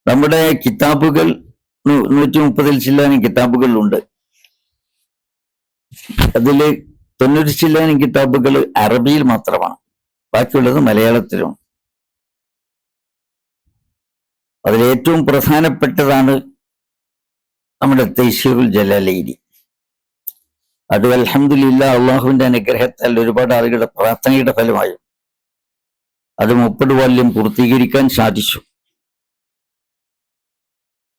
നമ്മുടെ കിതാബുകൾ 130 ചില്ലാനും കിതാബുകളുണ്ട്. അതില് 90 ചില്ലാനും കിതാബുകൾ അറബിയിൽ മാത്രമാണ്, ബാക്കിയുള്ളത് മലയാളത്തിലും. അതിലേറ്റവും പ്രധാനപ്പെട്ടതാണ് നമ്മുടെ തൈസീറുൽ ജലാലൈനി. അത് അൽഹംദുലില്ലാഹ് അള്ളാഹുവിന്റെ അനുഗ്രഹത്താൽ ഒരുപാട് ആളുകളുടെ പ്രാർത്ഥനയുടെ ഫലമായി അത് 30 വാല്യം പൂർത്തീകരിക്കാൻ സാധിച്ചു.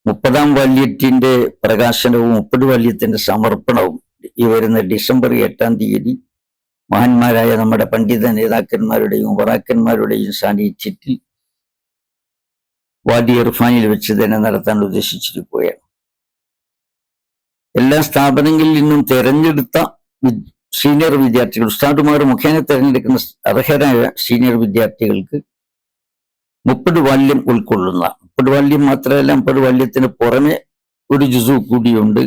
30-ാം വാല്യത്തിന്റെ പ്രകാശനവും 30 വാല്യത്തിന്റെ സമർപ്പണവും ഈ വരുന്ന ഡിസംബർ 8-ാം തീയതി മഹാന്മാരായ നമ്മുടെ പണ്ഡിത നേതാക്കന്മാരുടെയും ഉമറാക്കന്മാരുടെയും സാന്നിധ്യത്തിൽ വാദി ഇർഫാനിൽ വെച്ച് തന്നെ നടത്താൻ ഉദ്ദേശിച്ചിരിക്കുകയാണ്. എല്ലാ സ്ഥാപനങ്ങളിൽ നിന്നും തെരഞ്ഞെടുത്ത സീനിയർ വിദ്യാർത്ഥികൾ, ഉസ്താദുമാർ മുഖേന തെരഞ്ഞെടുക്കുന്ന അർഹരായ സീനിയർ വിദ്യാർത്ഥികൾക്ക് 30 വാല്യം ഉൾക്കൊള്ളുന്ന, 30 വാല്യം മാത്രമല്ല 50 വാല്യത്തിന് പുറമെ ഒരു ജുസു കൂടിയുണ്ട്.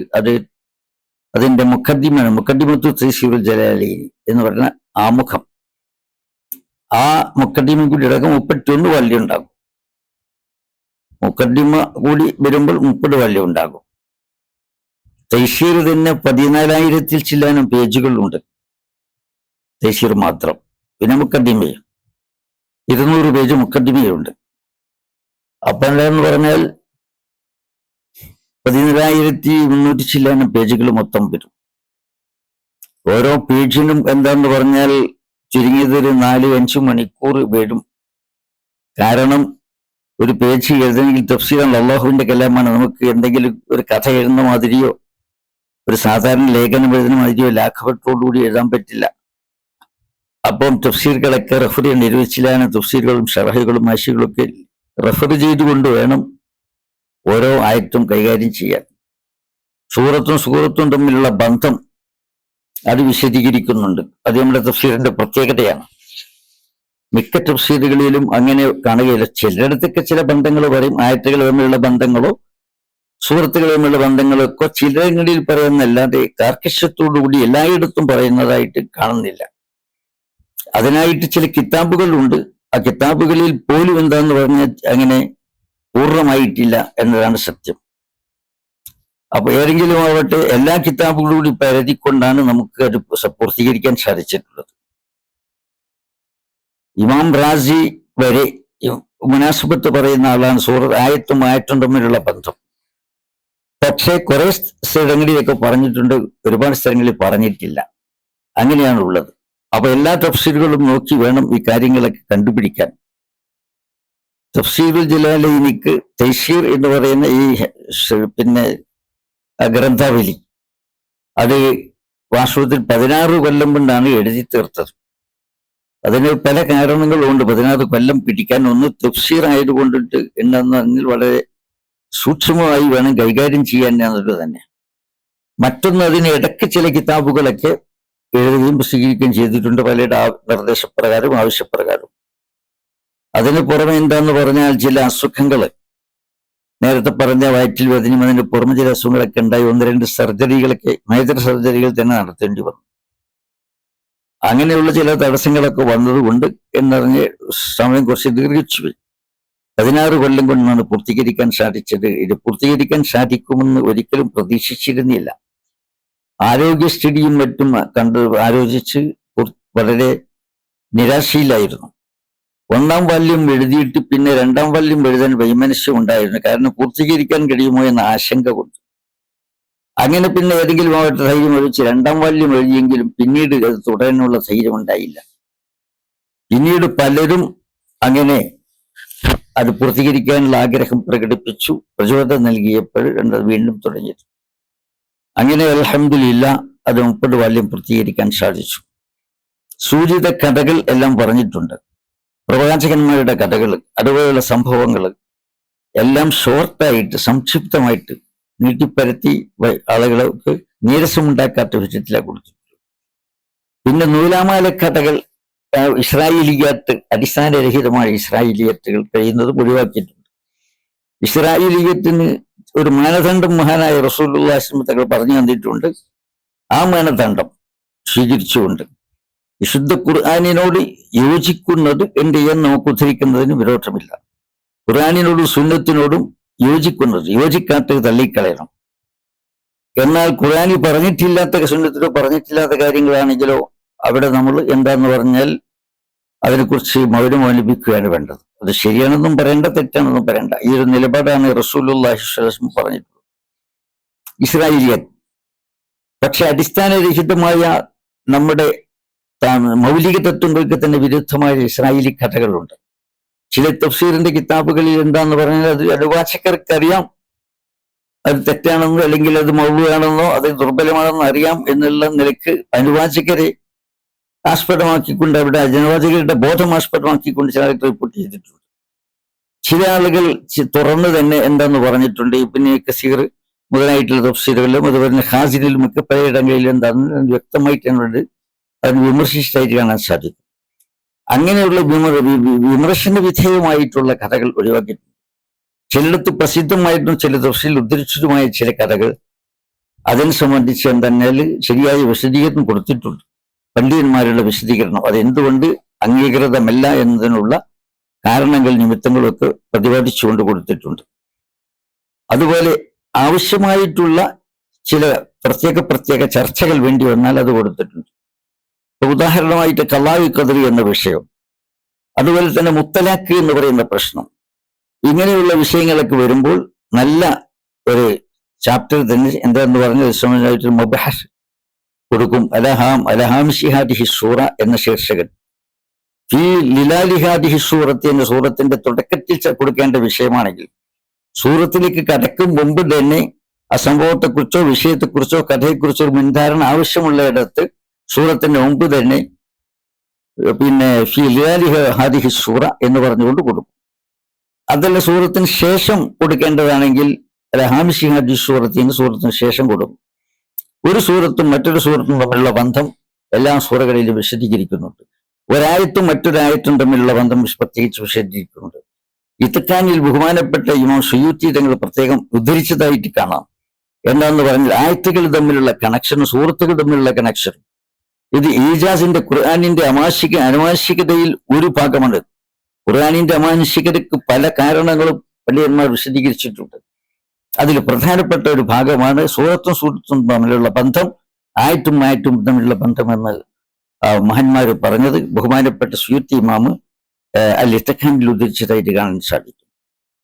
അതിന്റെ മുഖദ്ദിമത്തു തൈസീറുൽ ജലാലൈനി എന്ന് പറഞ്ഞ ആമുഖം. ആ മുഖദ്ദിമ കൂടി അടക്കം 31 വാല്യം ഉണ്ടാകും. മുഖദ്ദിമ കൂടി വരുമ്പോൾ 30 വാല്യം ഉണ്ടാകും. തൈസീർ തന്നെ 14,000-ൽ ചില്ലാനും പേജുകളുണ്ട്, തൈസീർ മാത്രം. പിന്നെ മുഖദ്ദിമയും 200 പേജ് മുഖദ്ദിമയുണ്ട്. അപ്പൊ എന്താന്ന് പറഞ്ഞാൽ 14,300 ചില്ലാനും പേജുകൾ മൊത്തം വരും. ഓരോ പേജിനും എന്താന്ന് പറഞ്ഞാൽ ചുരുങ്ങിയത് ഒരു 4-5 മണിക്കൂർ വരും. കാരണം ഒരു പേജ് എഴുതണമെങ്കിൽ തഫ്സീറാണ്, അള്ളാഹുവിന്റെ കലാമാണ്. നമുക്ക് എന്തെങ്കിലും ഒരു കഥ എഴുതുന്ന മാതിരിയോ ഒരു സാധാരണ ലേഖനം എഴുതുന്ന മാതിരിയോ ലാഘവത്തോടുകൂടി എഴുതാൻ പറ്റില്ല. അപ്പം തഫ്സീറുകളൊക്കെ റഫർ ചെയ്യാൻ നിർവചിച്ചിലാണ്. തഫ്സീറുകളും ഷറഹുകളും ആശികളും ഒക്കെ റഫർ ചെയ്തുകൊണ്ട് വേണം ഓരോ ആയത്തും കൈകാര്യം ചെയ്യാൻ. സൂറത്തും തമ്മിലുള്ള ബന്ധം അത് വിശദീകരിക്കുന്നുണ്ട്. അത് നമ്മുടെ തഫ്സീറിന്റെ പ്രത്യേകതയാണ്. മിക്ക തഫ്സീറുകളിലും അങ്ങനെ കാണുകയില്ല. ചിലയിടത്തൊക്കെ ചില ബന്ധങ്ങൾ പറയും, ആയത്തുകൾ തമ്മിലുള്ള ബന്ധങ്ങളോ സൂറത്തുകൾ തമ്മിലുള്ള ബന്ധങ്ങളോ ഒക്കെ ചിലങ്ങളിൽ പറയുന്നല്ലാതെ കാർക്കശ്യത്തോടുകൂടി എല്ലായിടത്തും പറയുന്നതായിട്ട് കാണുന്നില്ല. അതിനായിട്ട് ചില കിതാബുകളുണ്ട്. ആ കിതാബുകളിൽ പോലും എന്താന്ന് പറഞ്ഞാൽ അങ്ങനെ പൂർണ്ണമായിട്ടില്ല എന്നതാണ് സത്യം. അപ്പൊ ഏതെങ്കിലും ആവട്ടെ എല്ലാ കിതാബുകളും കൂടി പരതിക്കൊണ്ടാണ് നമുക്ക് അത് പൂർത്തീകരിക്കാൻ സാധിച്ചിട്ടുള്ളത്. ഇമാം റാസി വരെ മുനാസിബത്ത് പറയുന്ന ആളാണ് ആയത്തും തമ്മിലുള്ള ബന്ധം. പക്ഷേ കുറെ സ്ഥലങ്ങളിലൊക്കെ പറഞ്ഞിട്ടുണ്ട്, ഒരുപാട് സ്ഥലങ്ങളിൽ പറഞ്ഞിട്ടില്ല. അങ്ങനെയാണുള്ളത്. അപ്പൊ എല്ലാ തഫ്സീറുകളും നോക്കി വേണം ഈ കാര്യങ്ങളൊക്കെ കണ്ടുപിടിക്കാൻ. തഫ്സീറുൽ ജലാലൈനിക്ക് തൈസീർ എന്ന് പറയുന്ന ഈ ഗ്രന്ഥാവലി അത് വാസ്തവത്തിൽ 16 കൊല്ലം കൊണ്ടാണ് എഴുതി തീർത്തത്. അതിന് പല കാരണങ്ങളുണ്ട് 16 കൊല്ലം പിടിക്കാൻ. ഒന്ന് തഫ്സീർ ആയതുകൊണ്ടിട്ട് എന്നതിൽ വളരെ സൂക്ഷ്മമായി വേണം കൈകാര്യം ചെയ്യാൻ എന്നുള്ളത് തന്നെ. മറ്റൊന്ന്, അതിന് ഇടയ്ക്ക് ചില കിതാബുകളൊക്കെ എഴുതുകയും പ്രസിദ്ധീകരിക്കുകയും ചെയ്തിട്ടുണ്ട്, പലരുടെ നിർദ്ദേശപ്രകാരം ആവശ്യപ്രകാരം. അതിന് പുറമെ എന്താന്ന് പറഞ്ഞാൽ ചില അസുഖങ്ങൾ, നേരത്തെ പറഞ്ഞ വയറ്റിൽ വേദനയും അതിന് പുറമെ ചില അസുഖങ്ങളൊക്കെ ഉണ്ടായി. 1-2 സർജറികളൊക്കെ, മേജർ സർജറികൾ തന്നെ നടത്തേണ്ടി വന്നു. അങ്ങനെയുള്ള ചില തടസ്സങ്ങളൊക്കെ വന്നതുകൊണ്ട് എന്നറിഞ്ഞ് സമയം കുറച്ച് ദീർഘിച്ചുപോയി. 16 കൊല്ലം കൊണ്ടാണ് പൂർത്തീകരിക്കാൻ സാധിച്ചത്. ഇത് പൂർത്തീകരിക്കാൻ സാധിക്കുമെന്ന് ഒരിക്കലും പ്രതീക്ഷിച്ചിരുന്നില്ല. ആരോഗ്യസ്ഥിതിയും മറ്റും ആലോചിച്ച് വളരെ നിരാശയിലായിരുന്നു. 1-ാം വാല്യം എഴുതിയിട്ട് പിന്നെ 2-ാം വാല്യം എഴുതാൻ വൈമനസ്യം ഉണ്ടായിരുന്നു. കാരണം പൂർത്തീകരിക്കാൻ കഴിയുമോ എന്ന ആശങ്ക കൊണ്ട്. അങ്ങനെ പിന്നെ ഏതെങ്കിലും ആവട്ടെ ധൈര്യം ഒഴിച്ച് 2-ാം വാല്യം എഴുതിയെങ്കിലും പിന്നീട് അത് തുടരാനുള്ള ധൈര്യം ഉണ്ടായില്ല. പിന്നീട് പലരും അങ്ങനെ അത് പൂർത്തീകരിക്കാനുള്ള ആഗ്രഹം പ്രകടിപ്പിച്ചു, പ്രചോദനം നൽകിയപ്പോൾ വീണ്ടും തുടങ്ങി. അങ്ങനെ അൽഹംദുലില്ലാഹ് അത് 30 വാല്യം പൂർത്തീകരിക്കാൻ സാധിച്ചു. സൂചിത കഥകൾ എല്ലാം പറഞ്ഞിട്ടുണ്ട്, പ്രവാചകന്മാരുടെ കഥകൾ, അതുപോലെയുള്ള സംഭവങ്ങൾ എല്ലാം ഷോർട്ടായിട്ട് സംക്ഷിപ്തമായിട്ട് നീട്ടിപ്പരത്തി ആളുകൾക്ക് നീരസമുണ്ടാക്കാത്ത വിധത്തിലാണ് കൊടുത്തിട്ടുള്ളത്. പിന്നെ നൂലാമാല കഥകൾ, ഇസ്രായേലിയത്ത്, അടിസ്ഥാനരഹിതമായ ഇസ്രായേലിയത്തുകൾ കഴിയുന്നതും ഒഴിവാക്കിയിട്ടുണ്ട്. ഇസ്രായേലിയത്തിന് ഒരു മാനദണ്ഡം മഹാനായ റസൂലുള്ളാഹി സ്വല്ലല്ലാഹു അലൈഹി വസല്ലം തങ്ങൾ പറഞ്ഞു തന്നിട്ടുണ്ട്. ആ മാനദണ്ഡം സ്വീകരിച്ചുകൊണ്ട് വിശുദ്ധ ഖുർആനിനോട് യോജിക്കുന്നത് എന്ത് ചെയ്യാൻ നമുക്ക് ഉദ്ധരിക്കുന്നതിന് വിരോധമില്ല. ഖുർആനിനോടും സുന്നത്തിനോടും യോജിക്കുന്നത്, യോജിക്കാത്തത് തള്ളിക്കളയണം. എന്നാൽ ഖുർആനിൽ പറഞ്ഞിട്ടില്ലാത്ത സുന്നത്തിലോ പറഞ്ഞിട്ടില്ലാത്ത കാര്യങ്ങളാണെങ്കിലോ അവിടെ നമ്മൾ എന്താന്ന് പറഞ്ഞാൽ അതിനെക്കുറിച്ച് മൗനം അവലംബിക്കുകയാണ് വേണ്ടത്. അത് ശരിയാണെന്നും പറയണ്ട, തെറ്റാണെന്നും പറയണ്ട. ഈ ഒരു നിലപാടാണ് റസൂലുള്ളാഹി സ്വല്ലല്ലാഹു അലൈഹി വസല്ലം പറഞ്ഞിട്ടുള്ളത്. ഇസ്രായേലിയൻ പക്ഷെ അടിസ്ഥാനരഹിതമായ നമ്മുടെ മൗലിക തത്വങ്ങൾക്ക് തന്നെ വിരുദ്ധമായ ഇസ്രായേലി കഥകളുണ്ട്. ചില തഫ്സീറിന്റെ കിതാബുകളിൽ എന്താന്ന് പറഞ്ഞാൽ അത് അനുവാചകർക്കറിയാം അത് തെറ്റാണെന്നോ അല്ലെങ്കിൽ അത് മൗലുവാണെന്നോ അത് ദുർബലമാണെന്നോ അറിയാം എന്നുള്ള നിലക്ക് അനുവാചകരെ ആസ്പദമാക്കിക്കൊണ്ട് അവിടെ അനുവാചകരുടെ ബോധം ആസ്പദമാക്കിക്കൊണ്ട് ചില റിപ്പോർട്ട് ചെയ്തിട്ടുണ്ട്. ചില ആളുകൾ തുറന്നു തന്നെ എന്താന്ന് പറഞ്ഞിട്ടുണ്ട്. ഇബ്നു കസീർ മുതലായിട്ടുള്ള തഫ്സീറുകളിലും അതുപോലെ ഹാസിനിലും ഒക്കെ പലയിടങ്ങളിൽ എന്താണെന്ന് വ്യക്തമായിട്ട് എന്നോട് അതിന് വിമർശിച്ചിട്ടായിട്ട് കാണാൻ സാധിക്കും. അങ്ങനെയുള്ള വിമർശന വിധേയമായിട്ടുള്ള കഥകൾ ഒഴിവാക്കിയിട്ടുണ്ട്. ചിലയിടത്ത് പ്രസിദ്ധമായിട്ടും ചില തഫ്സീറിൽ ഉദ്ധരിച്ചതുമായ ചില കഥകൾ അതിനെ സംബന്ധിച്ച് എന്തെന്നാൽ ശരിയായ വിശദീകരണം കൊടുത്തിട്ടുണ്ട്. പണ്ഡിതന്മാരുടെ വിശദീകരണം അതെന്തുകൊണ്ട് അംഗീകൃതമല്ല എന്നതിനുള്ള കാരണങ്ങൾ നിമിത്തങ്ങളൊക്കെ പ്രതിപാദിച്ചുകൊണ്ട് കൊടുത്തിട്ടുണ്ട്. അതുപോലെ ആവശ്യമായിട്ടുള്ള ചില പ്രത്യേക ചർച്ചകൾ വേണ്ടി വന്നാൽ അത് കൊടുത്തിട്ടുണ്ട്. ഉദാഹരണമായിട്ട് ഖലാഇ ഖദർ എന്ന വിഷയം, അതുപോലെ തന്നെ മുത്തലാഖ് എന്ന് പറയുന്ന പ്രശ്നം, ഇങ്ങനെയുള്ള വിഷയങ്ങളൊക്കെ വരുമ്പോൾ നല്ല ഒരു ചാപ്റ്റർ തന്നെ എന്താന്ന് പറഞ്ഞ മുബഹസ് കൊടുക്കും. അലഹാമിഷിഹാദിഹി സൂറ എന്ന ശീർഷകൻ ഈ ലിലാലിഹാദിഹി സൂറത്ത് എന്ന സൂറത്തിന്റെ തുടക്കത്തിൽ കൊടുക്കേണ്ട വിഷയമാണെങ്കിൽ സൂറത്തിലേക്ക് കടക്കും മുമ്പ് തന്നെ ആ സംഭവത്തെക്കുറിച്ചോ വിഷയത്തെക്കുറിച്ചോ കഥയെക്കുറിച്ചോ ഒരു മുൻധാരണ ആവശ്യമുള്ളയിടത്ത് സൂറത്തിന്റെ മുമ്പ് തന്നെ പിന്നെ ഫി ലിലാലിഹാദിഹി സൂറ എന്ന് പറഞ്ഞുകൊണ്ട് കൊടുക്കും. അതല്ല സൂറത്തിന് ശേഷം കൊടുക്കേണ്ടതാണെങ്കിൽ അലഹാമിഷിഹാദി സൂറത്തിന് സൂറത്തിന് ശേഷം കൊടുക്കും. ഒരു സൂറത്തും മറ്റൊരു സൂറത്തും തമ്മിലുള്ള ബന്ധം എല്ലാ സൂറകളിലും വിശദീകരിക്കുന്നുണ്ട്. ഒരായത്തും മറ്റൊരായത്തും തമ്മിലുള്ള ബന്ധം പ്രത്യേകിച്ച് വിശദീകരിക്കുന്നുണ്ട്. ഇത്തക്കാനിൽ ബഹുമാനപ്പെട്ട ഇമാം സുയൂത്തി തങ്ങൾ പ്രത്യേകം ഉദ്ധരിച്ചതായിട്ട് കാണാം. എന്താന്ന് പറഞ്ഞാൽ ആയത്തുകൾ തമ്മിലുള്ള കണക്ഷനും സൂറത്തുകൾ തമ്മിലുള്ള കണക്ഷനും ഇത് ഈജാസിന്റെ ഖുർആനിന്റെ അമാനുഷികതയിൽ ഒരു ഭാഗമാണ്. ഖുർആനിന്റെ അമാനുഷികതയ്ക്ക് പല കാരണങ്ങളും പണ്ഡിതന്മാർ വിശദീകരിച്ചിട്ടുണ്ട്. അതിൽ പ്രധാനപ്പെട്ട ഒരു ഭാഗമാണ് സൂറത്തും തമ്മിലുള്ള ബന്ധം, ആയത്തും തമ്മിലുള്ള ബന്ധമെന്ന് മഹാന്മാർ പറഞ്ഞത് ബഹുമാനപ്പെട്ട സുയൂത്തി ഇമാമ് അൽ ഇസ്തിഖാനിൽ ഉദ്ധരിച്ചതായിട്ട് കാണാൻ സാധിക്കും.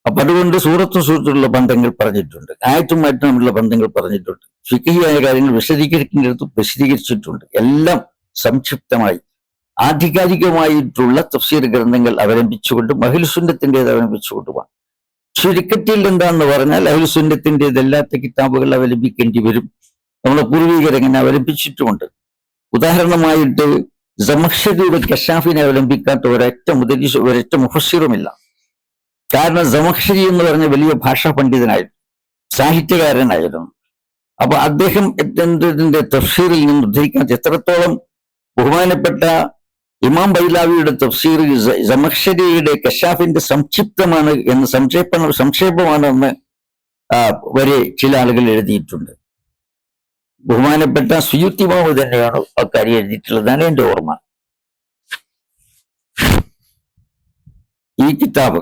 അപ്പൊ അതുകൊണ്ട് സൂറത്തുള്ള ബന്ധങ്ങൾ പറഞ്ഞിട്ടുണ്ട്, ആയത്തും തമ്മിലുള്ള ബന്ധങ്ങൾ പറഞ്ഞിട്ടുണ്ട്. ഫിഖ്ഹിയായ കാര്യങ്ങൾ വിശദീകരിക്കുന്നിടത്തും വിശദീകരിച്ചിട്ടുണ്ട്. എല്ലാം സംക്ഷിപ്തമായി ആധികാരികമായിട്ടുള്ള തഫ്സീർ ഗ്രന്ഥങ്ങൾ അവലംബിച്ചുകൊണ്ടും അഹ്ലുസുന്നത്തിൻ്റെത് അവലംബിച്ചുകൊണ്ടുമാണ്. ചുരുക്കത്തിൽ എന്താന്ന് പറഞ്ഞാൽ അഹ്ലുസുന്നത്തിൻ്റെതല്ലാത്ത കിതാബുകൾ അവലംബിക്കേണ്ടി വരും. നമ്മളെ പൂർവികർ എങ്ങനെ അവലംബിച്ചിട്ടുമുണ്ട്. ഉദാഹരണമായിട്ട് സമഖ്ശരിയുടെ കശാഫിനെ അവലംബിക്കാത്ത ഒരൊറ്റ മുഫസ്സിറുമില്ല. കാരണം സമഖ്ശരി എന്ന് പറഞ്ഞ വലിയ ഭാഷാ പണ്ഡിതനായിരുന്നു, സാഹിത്യകാരനായിരുന്നു. അപ്പൊ അദ്ദേഹം ഇതിന്റെ തഫ്സീറിൽ നിന്ന് ഉദ്ധരിക്കാൻ എത്രത്തോളം ബഹുമാനപ്പെട്ട ഇമാം ബൈലാവിയുടെ തഫ്സീർ സമഖ്ശരിയുടെ കശാഫിന്റെ സംക്ഷിപ്തമാണ് എന്ന് സംക്ഷേപമാണെന്ന് വരെ ചില ആളുകൾ എഴുതിയിട്ടുണ്ട്. ബഹുമാനപ്പെട്ട സുയൂത്തി ഇമാമ് തന്നെയാണ് അക്കാര്യം എഴുതിയിട്ടുള്ളതാണ് എന്റെ ഓർമ്മ. ഈ കിതാബ്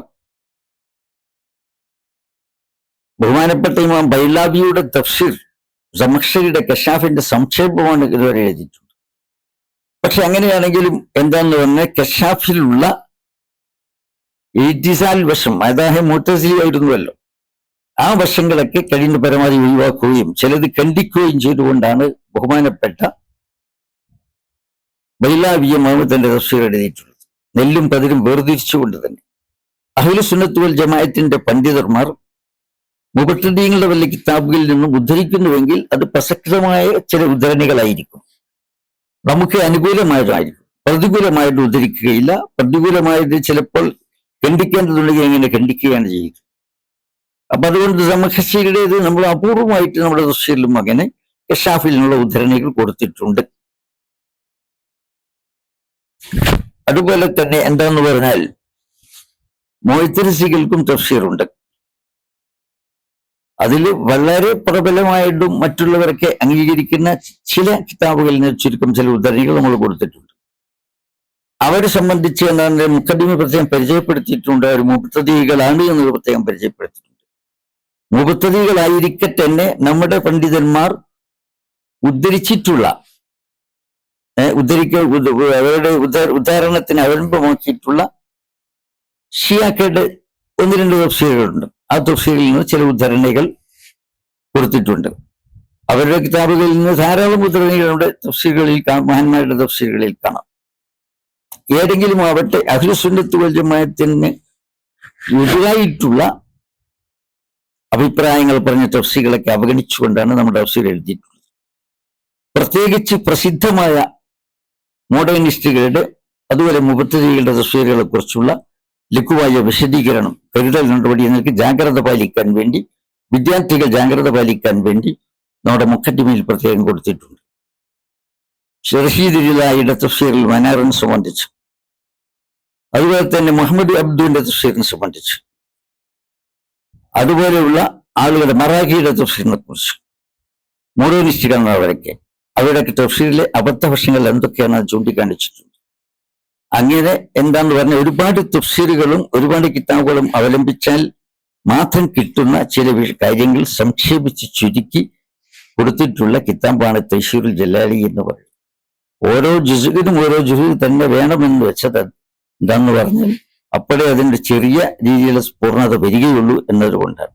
ബഹുമാനപ്പെട്ട ഇമാം ബൈലാവിയുടെ തഫ്സീർ സമഖ്ശരിയുടെ കശാഫിന്റെ സംക്ഷേപമാണ് ഇതുവരെ എഴുതിയിട്ടുണ്ട്. പക്ഷെ അങ്ങനെയാണെങ്കിലും എന്താന്ന് പറഞ്ഞാൽ കശാഫിലുള്ള ഇത്തിസാൽ വശം, അതായത് മുഅ്തസിലിയായിരുന്നുവല്ലോ, ആ വശങ്ങളൊക്കെ കഴിയുന്ന പരമാവധി ഒഴിവാക്കുകയും ചിലത് ഖണ്ഡിക്കുകയും ചെയ്തുകൊണ്ടാണ് ബഹുമാനപ്പെട്ട ബൈലാവിയ തന്റെ തഫ്സീർ എഴുതിയിട്ടുള്ളത്. നെല്ലും പതിരും വേർതിരിച്ചുകൊണ്ട് തന്നെ അഹ്ലുസുന്നത്ത് വൽ ജമാഅത്തിന്റെ പണ്ഡിതന്മാർ മുബത്തദീങ്ങളുടെ വല്ല കിതാബുകളിൽ നിന്നും ഉദ്ധരിക്കുന്നുവെങ്കിൽ അത് പ്രസക്തമായ ചില ഉദ്ധരണികളായിരിക്കും, നമുക്ക് അനുകൂലമായതായിരിക്കും. പ്രതികൂലമായിട്ട് ഉദ്ധരിക്കുകയില്ല. പ്രതികൂലമായിട്ട് ചിലപ്പോൾ ഖണ്ഡിക്കേണ്ടതുണ്ടെങ്കിൽ എങ്ങനെ ഖണ്ഡിക്കുകയാണ് ചെയ്യുക. അപ്പൊ അതുകൊണ്ട് സമഖ്ശരിയുടേത് നമ്മൾ അപൂർവമായിട്ട് നമ്മുടെ തഫ്സീറിലും അങ്ങനെ കശാഫിൽ നിന്നുള്ള ഉദ്ധരണികൾ കൊടുത്തിട്ടുണ്ട്. അതുപോലെ തന്നെ എന്താന്ന് പറഞ്ഞാൽ മുഅ്തസിലികൾക്കും തഫ്സീറുണ്ട്. അതിൽ വളരെ പ്രബലമായിട്ടും മറ്റുള്ളവരൊക്കെ അംഗീകരിക്കുന്ന ചില കിതാബുകളിൽ നിന്ന് ചുരുക്കം ചില ഉദ്ധരണികൾ നമ്മൾ കൊടുത്തിട്ടുണ്ട്. അവരെ സംബന്ധിച്ച് എന്താണ് മുഖദ്ദിമ പ്രത്യേകം പരിചയപ്പെടുത്തിയിട്ടുണ്ട്. അവർ മുബ്തദികളാണ് എന്നത് പ്രത്യേകം പരിചയപ്പെടുത്തിയിട്ടുണ്ട്. മുബത്തദികളായിരിക്കെ തന്നെ നമ്മുടെ പണ്ഡിതന്മാർ ഉദ്ധരിച്ചിട്ടുള്ള അവരുടെ ഉദാഹരണത്തിന് അവലംബമാക്കിയിട്ടുള്ള ഷിയാക്കളുടെ 1-2 തഫ്സീറുകളുണ്ട്. ആ തഫ്സീറിൽ നിന്ന് ചില ഉദ്ധരണികൾ കൊടുത്തിട്ടുണ്ട്. അവരുടെ കിതാബുകളിൽ നിന്ന് ധാരാളം ഉദ്ധരണികളുടെ തഫ്സീറുകളിൽ മഹാന്മാരുടെ തഫ്സീറുകളിൽ കാണാം. ഏതെങ്കിലും ആവട്ടെ അഹ്ലുസുന്നത്ത് വൽ ജമാഅത്തിന് എതിരായിട്ടുള്ള അഭിപ്രായങ്ങൾ പറഞ്ഞ തഫ്സീറുകളൊക്കെ അവഗണിച്ചുകൊണ്ടാണ് നമ്മുടെ തഫ്സീർ എഴുതിയിട്ടുള്ളത്. പ്രത്യേകിച്ച് പ്രസിദ്ധമായ മോഡേണിസ്റ്റുകളുടെ അതുപോലെ മുബത്തദികളുടെ തഫ്സീറുകളെ കുറിച്ചുള്ള ലഘുവായ വിശദീകരണം കരുതൽ നടപടി എന്നൊക്കെ ജാഗ്രത പാലിക്കാൻ വേണ്ടി, വിദ്യാർത്ഥികൾ ജാഗ്രത പാലിക്കാൻ വേണ്ടി നമ്മുടെ മുഖദ്ദിമയിൽ പ്രത്യേകം കൊടുത്തിട്ടുണ്ട്. റഷീദ് റിലായിയുടെ തഫ്സീറിൽ മനാറിനെ സംബന്ധിച്ച്, അതുപോലെ തന്നെ മുഹമ്മദ് അബ്ദുവിന്റെ തഫ്സീറിനെ സംബന്ധിച്ച്, അതുപോലെയുള്ള ആളുകളുടെ മറാഖിയുടെ തഫ്സീറിനെ കുറിച്ച് മോഡേണിസ്റ്റുകളാണവരൊക്കെ അവരുടെയൊക്കെ തഫ്സീറിലെ അബദ്ധവശങ്ങൾ എന്തൊക്കെയാണ് ചൂണ്ടിക്കാണിച്ചിട്ടുണ്ട്. അങ്ങനെ എന്താന്ന് പറഞ്ഞാൽ ഒരുപാട് തഫ്സീറുകളും ഒരുപാട് കിതാബുകളും അവലംബിച്ചാൽ മാത്രം കിട്ടുന്ന ചില കാര്യങ്ങൾ സംക്ഷേപിച്ച് ചുരുക്കി കൊടുത്തിട്ടുള്ള കിതാബാണ് തൈസീറുൽ ജലാലി എന്ന് പറയുന്നത്. ഓരോ ജുസുവിനും ഓരോ ജുസു തന്നെ വേണമെന്ന് വെച്ചത് എന്താന്ന് പറഞ്ഞാൽ അപ്പോഴേ അതിന്റെ ചെറിയ രീതിയിലുള്ള പൂർണ്ണത വരികയുള്ളൂ എന്നതുകൊണ്ടാണ്.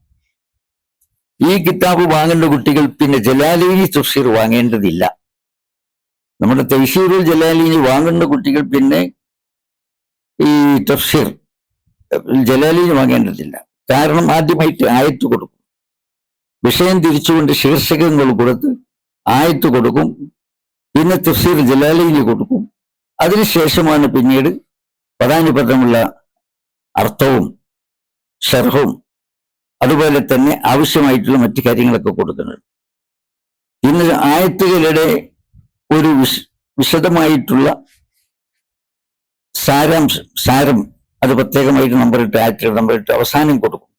ഈ കിതാബ് വാങ്ങുന്ന കുട്ടികൾ പിന്നെ ജലാലീനി തഫ്സീർ വാങ്ങേണ്ടതില്ല. നമ്മുടെ തൈസീറുൽ ജലാലീനി വാങ്ങുന്ന കുട്ടികൾ പിന്നെ ഈ തഫ്സീർ ജലാലീനി വാങ്ങേണ്ടതില്ല. കാരണം ആദ്യമായിട്ട് ആയത്ത് കൊടുക്കും, വിഷയം തിരിച്ചുകൊണ്ട് ശീർഷകങ്ങൾ കൊടുത്ത് ആയത്ത് കൊടുക്കും, പിന്നെ തഫ്സീർ ജലാലീനി കൊടുക്കും. അതിനുശേഷമാണ് പിന്നീട് പദാനുപദമുള്ള അർത്ഥവും ഷർഹും അതുപോലെ തന്നെ ആവശ്യമായിട്ടുള്ള മറ്റു കാര്യങ്ങളൊക്കെ കൊടുക്കുന്നത്. ഇന്ന് ആയത്തുകളുടെ ഒരു വിശദമായിട്ടുള്ള സാരം അത് പ്രത്യേകമായിട്ട് നമ്പറിട്ട് ആയത്തുകൾ നമ്പറിട്ട് അവസാനം കൊടുക്കും.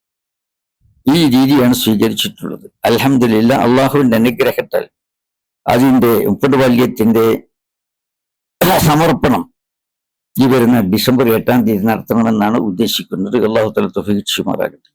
ഈ രീതിയാണ് സ്വീകരിച്ചിട്ടുള്ളത്. അൽഹംദുലില്ലാ, അള്ളാഹുവിന്റെ അനുഗ്രഹത്താൽ അതിന്റെ 30 വല്യത്തിന്റെ സമർപ്പണം ഈ വരുന്ന ഡിസംബർ 8-ാം തീയതി നടത്തണമെന്നാണ് ഉദ്ദേശിക്കുന്നത്. അല്ലാഹു തആല തൗഫീഖ് ചെയ്യുമാറാകട്ടെ.